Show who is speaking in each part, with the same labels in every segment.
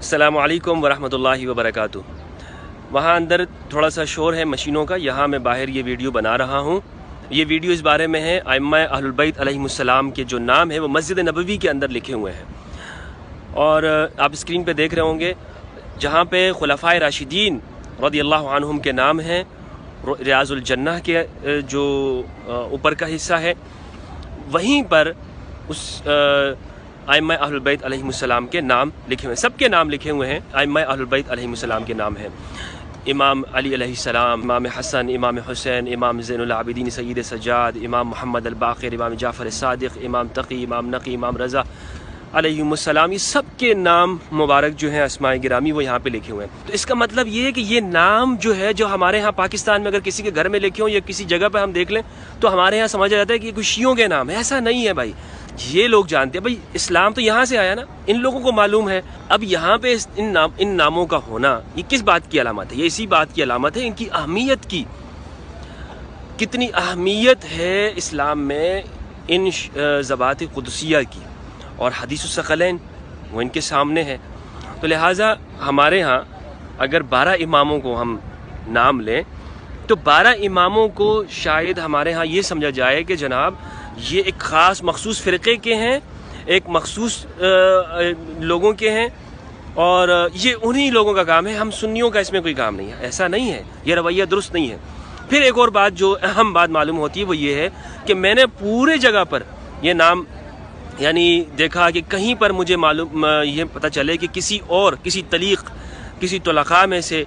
Speaker 1: अस्सलामु अलैकुम वरहमतुल्लाहि वबरकातुह। वहाँ अंदर थोड़ा सा शोर है मशीनों का, यहाँ मैं बाहर ये वीडियो बना रहा हूँ। ये वीडियो इस बारे में है अइम्मा अहलुल बैत अलैहिमुस्सलाम के जो नाम है वो मस्जिद नबवी के अंदर लिखे हुए हैं। और आप स्क्रीन पे देख रहे होंगे जहाँ पे खुलफाए राशिदीन रज़ियल्लाहु अन्हुम के नाम हैं, रियाजुल जन्नह के जो ऊपर का हिस्सा है, वहीं पर उस अइम्मा अहलुल बैत अलैहिमुस्सलाम के नाम लिखे हुए हैं। सबके नाम लिखे हुए हैं। अइम्मा अहलुल बैत अलैहिमुस्सलाम के नाम हैं इमाम अली अलैहिस्सलाम, इमाम हसन, इमाम हुसैन, इमाम ज़ैनुल आबिदीन सय्यद सज्जाद, इमाम मोहम्मद अल बाक़िर, इमाम जाफ़र सादिक़, इमाम तक़ी, इमाम नक़ी, इमाम रज़ा अलैहिमुस्सलाम, ये सब के नाम मुबारक जो हैं अस्माए गिरामी वो यहाँ पे लिखे हुए हैं। तो इसका मतलब ये है कि ये नाम जो है जो हमारे यहाँ पाकिस्तान में अगर किसी के घर में लिखे हों या किसी जगह पर हम देख लें तो हमारे यहाँ समझा जाता है कि कुछ शियों के नाम है। ऐसा नहीं है भाई, ये लोग जानते हैं भाई इस्लाम तो यहाँ से आया ना, इन लोगों को मालूम है। अब यहाँ पे इन नामों का होना ये किस बात की अलामत है? ये इसी बात की अलामत है इनकी अहमियत की। कितनी अहमियत है इस्लाम में इन ज़बात क़ुदसिया की, और हदीस सकलैन वो इनके सामने है। तो लिहाजा हमारे यहाँ अगर 12 इमामों को हम नाम लें तो 12 इमामों को शायद हमारे यहाँ ये समझा जाए कि जनाब ये एक ख़ास मखसूस फ़िरक़े के हैं, एक मखसूस लोगों के हैं, और ये उन्हीं लोगों का काम है, हम सुन्नियों का इसमें कोई काम नहीं है। ऐसा नहीं है, ये रवैया दुरुस्त नहीं है। फिर एक और बात जो अहम बात मालूम होती है वो ये है कि मैंने पूरे जगह पर ये नाम यानी देखा कि कहीं पर मुझे मालूम ये पता चले कि किसी तलीक़ किसी तुलक़ा में से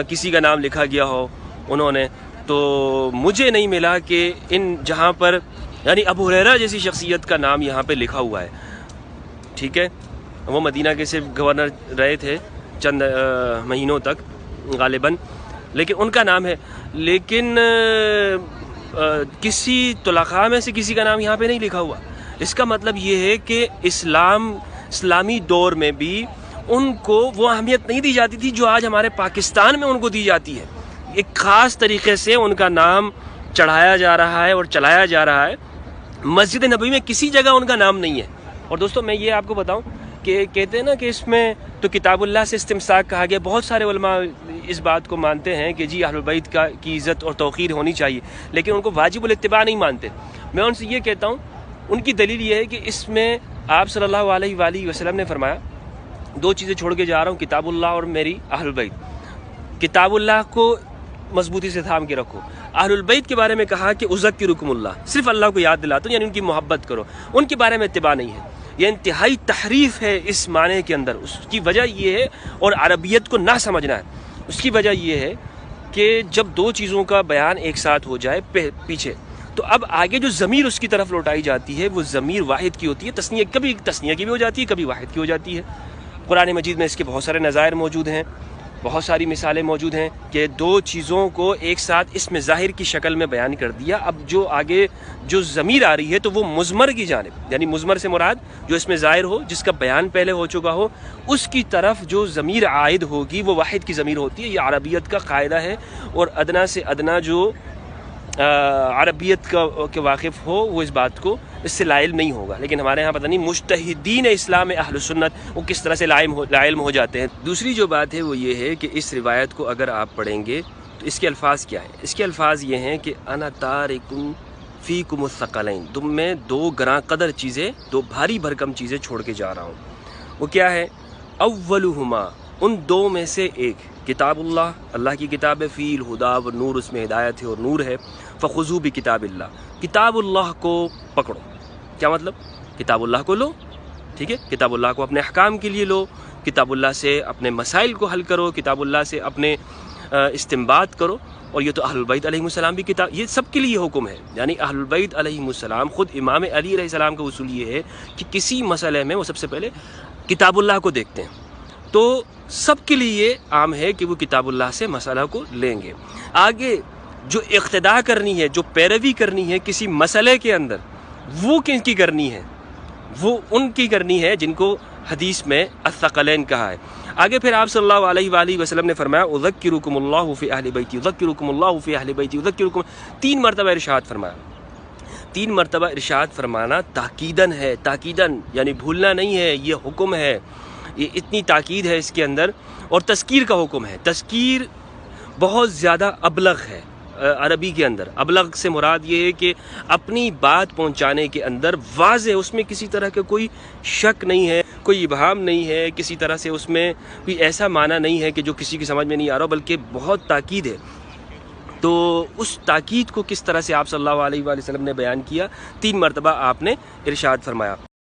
Speaker 1: किसी का नाम लिखा गया हो उन्होंने, तो मुझे नहीं मिला कि इन जहाँ पर यानी अबू हुरैरा जैसी शख्सियत का नाम यहाँ पे लिखा हुआ है। ठीक है, वो मदीना के सिर्फ गवर्नर रहे थे चंद महीनों तक गालिबन, लेकिन उनका नाम है। लेकिन किसी तुलक़ा में से किसी का नाम यहाँ पे नहीं लिखा हुआ। इसका मतलब ये है कि इस्लामी दौर में भी उनको वो अहमियत नहीं दी जाती थी जो आज हमारे पाकिस्तान में उनको दी जाती है। एक ख़ास तरीक़े से उनका नाम चढ़ाया जा रहा है और चलाया जा रहा है। मस्जिद नबवी में किसी जगह उनका नाम नहीं है। और दोस्तों मैं ये आपको बताऊं कि कहते हैं ना कि इसमें तो किताबुल्लाह से इस्तिमसाक कहा गया। बहुत सारे उलमा इस बात को मानते हैं कि जी अहलुल बैत की इज़्ज़त और तौक़ीर होनी चाहिए, लेकिन उनको वाजिबुल इत्तिबा नहीं मानते। मैं उनसे ये कहता हूँ, उनकी दलील ये है कि इसमें आप सल्लल्लाहु अलैहि वसल्लम ने फरमाया 2 चीज़ें छोड़ के जा रहा हूँ, किताबुल्लाह और मेरी अहलुल बैत। किताबुल्लाह को मजबूती से थाम के रखो। अहलुल बैत के बारे में कहा कि उज़क्किरुकुमुल्लाह, सिर्फ अल्लाह को याद दिलाता हूँ, यानी उनकी मोहब्बत करो। उनके बारे में इत्तिबा नहीं है। यह इंतहाई तहरीफ है इस माने के अंदर। उसकी वजह यह है, और अरबियत को ना समझना है, उसकी वजह यह है कि जब 2 चीज़ों का बयान एक साथ हो जाए पीछे, तो अब आगे जो ज़मीर उसकी तरफ लौटाई जाती है वो ज़मीर वाहिद की होती है। तस्निया कभी तस्निया की भी हो जाती है, कभी वाहिद की हो जाती है। कुरान मजीद में इसके बहुत सारे नज़ायर मौजूद हैं, बहुत सारी मिसालें मौजूद हैं कि 2 चीज़ों को एक साथ इसमें ज़ाहिर की शक्ल में बयान कर दिया। अब जो आगे जो ज़मीर आ रही है तो वो मुज़मर की जानिब, यानी मुज़मर से मुराद जो इसमें ज़ाहिर हो, जिसका बयान पहले हो चुका हो, उसकी तरफ जो ज़मीर आयद होगी वो वाहिद की ज़मीर होती है। ये अरबियत का कायदा है, और अदना से अदना जो अरबियत के वाकिफ़ हो वो इस बात को इससे लाइल नहीं होगा। लेकिन हमारे यहाँ पता नहीं मुज्तहिदीन इस्लाम अहलुस सुन्नत वो किस तरह से लाइल्म हो जाते हैं। दूसरी जो बात है वो ये है कि इस रिवायत को अगर आप पढ़ेंगे तो इसके अल्फाज क्या हैं? इसके अल्फाज ये हैं कि अना तारिकुम फ़ीकुमुस सकलैन, तुम में 2 गरां कदर चीज़ें, 2 भारी भरकम चीज़ें छोड़ के जा रहा हूँ। वो क्या है? अव्वलुहुमा, उन 2 में से एक, किताबुल्लाह, अल्लाह की किताब है, फ़ील हुदा व नूर, उसमें हिदायत है और नूर है। फ़ख़ुज़ू बि किताबिल्लाह, किताबुल्लाह को पकड़ो। क्या मतलब? किताबुल्लाह को लो, ठीक है, किताबुल्लाह को अपने अहकाम के लिए लो, किताबुल्लाह से अपने मसाइल को हल करो, किताबुल्लाह से अपने इस्तिंबात करो। और ये तो अहलुल बैत अलैहिमुस्सलाम भी किताब, ये सब के लिए हुक्म है। यानी अहलुल बैत अलैहिमुस्सलाम, ख़ुद इमाम अली अलैहिस्सलाम का उसूल ये है कि किसी मसले में वो सबसे पहले किताबुल्लाह को देखते हैं। तो सब के लिए आम है कि वो किताबुल्लाह से मसला को लेंगे। आगे जो इक़्तिदा करनी है, जो पैरवी करनी है किसी मसले के अंदर, वो किनकी करनी है? वो उनकी करनी है जिनको हदीस में अस्सक़लैन कहा है। आगे फिर आप सल्लल्लाहु अलैहि वसल्लम ने फरमाया उज़क्किरुकुमुल्लाहु फ़ी अहलि बैती, उज़क्किरुकुमुल्लाहु फ़ी अहलि बैती, उज़क्किरुकुम, 3 मरतबा इरशाद फरमाया। 3 मरतबा इरशाद फरमाना ताकीदन है, ताकीदन यानी भूलना नहीं है, ये हुक्म है। یہ اتنی تاکید ہے اس کے اندر. اور تذکیر کا حکم ہے. تذکیر بہت زیادہ ابلغ ہے عربی کے اندر. ابلغ سے مراد یہ ہے کہ اپنی بات پہنچانے کے اندر واضح، اس میں کسی طرح کا کوئی شک نہیں ہے، کوئی ابہام نہیں ہے، کسی طرح سے اس میں کوئی ایسا معنی نہیں ہے کہ جو کسی کی سمجھ میں نہیں آ رہا، بلکہ بہت تاکید ہے. تو اس تاکید کو کس طرح سے آپ صلی اللہ علیہ وآلہ وسلم نے بیان کیا، 3 مرتبہ آپ نے ارشاد فرمایا.